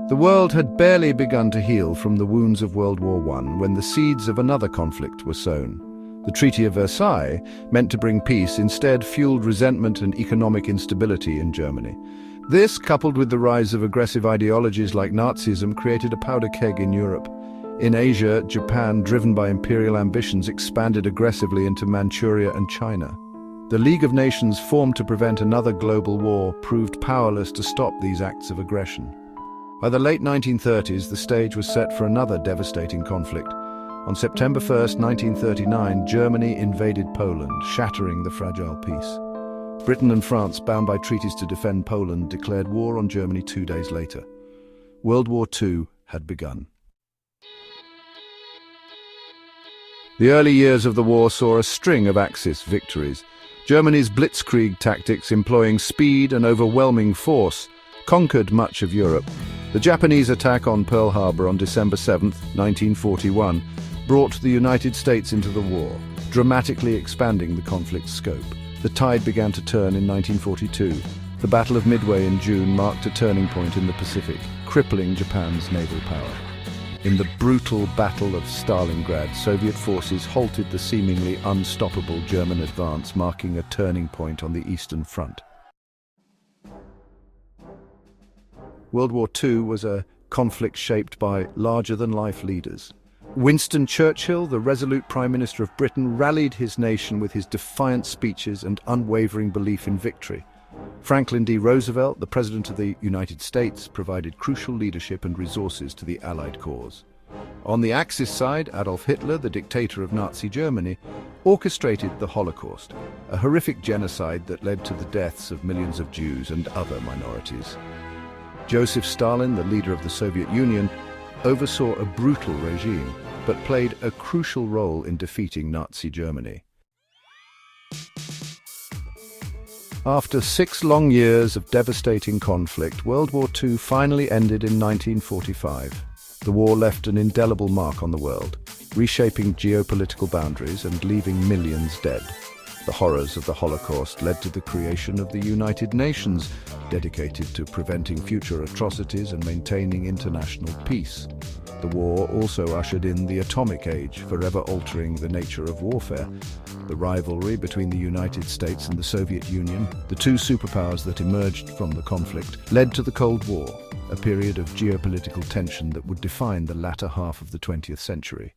The world had barely begun to heal from the wounds of World War I when the seeds of another conflict were sown. The Treaty of Versailles, meant to bring peace, instead fueled resentment and economic instability in Germany. This, coupled with the rise of aggressive ideologies like Nazism, created a powder keg in Europe. In Asia, Japan, driven by imperial ambitions, expanded aggressively into Manchuria and China. The League of Nations, formed to prevent another global war, proved powerless to stop these acts of aggression. By the late 1930s, the stage was set for another devastating conflict. On September 1, 1939, Germany invaded Poland, shattering the fragile peace. Britain and France, bound by treaties to defend Poland, declared war on Germany 2 days later. World War II had begun. The early years of the war saw a string of Axis victories. Germany's blitzkrieg tactics, employing speed and overwhelming force, conquered much of Europe. The Japanese attack on Pearl Harbor on December 7, 1941, brought the United States into the war, dramatically expanding the conflict's scope. The tide began to turn in 1942. The Battle of Midway in June marked a turning point in the Pacific, crippling Japan's naval power. In the brutal Battle of Stalingrad, Soviet forces halted the seemingly unstoppable German advance, marking a turning point on the Eastern Front. World War II was a conflict shaped by larger-than-life leaders. Winston Churchill, the resolute Prime Minister of Britain, rallied his nation with his defiant speeches and unwavering belief in victory. Franklin D. Roosevelt, the President of the United States, provided crucial leadership and resources to the Allied cause. On the Axis side, Adolf Hitler, the dictator of Nazi Germany, orchestrated the Holocaust, a horrific genocide that led to the deaths of millions of Jews and other minorities. Joseph Stalin, the leader of the Soviet Union, oversaw a brutal regime, but played a crucial role in defeating Nazi Germany. After 6 long years of devastating conflict, World War II finally ended in 1945. The war left an indelible mark on the world, reshaping geopolitical boundaries and leaving millions dead. The horrors of the Holocaust led to the creation of the United Nations, dedicated to preventing future atrocities and maintaining international peace. The war also ushered in the atomic age, forever altering the nature of warfare. The rivalry between the United States and the Soviet Union, the two superpowers that emerged from the conflict, led to the Cold War, a period of geopolitical tension that would define the latter half of the 20th century.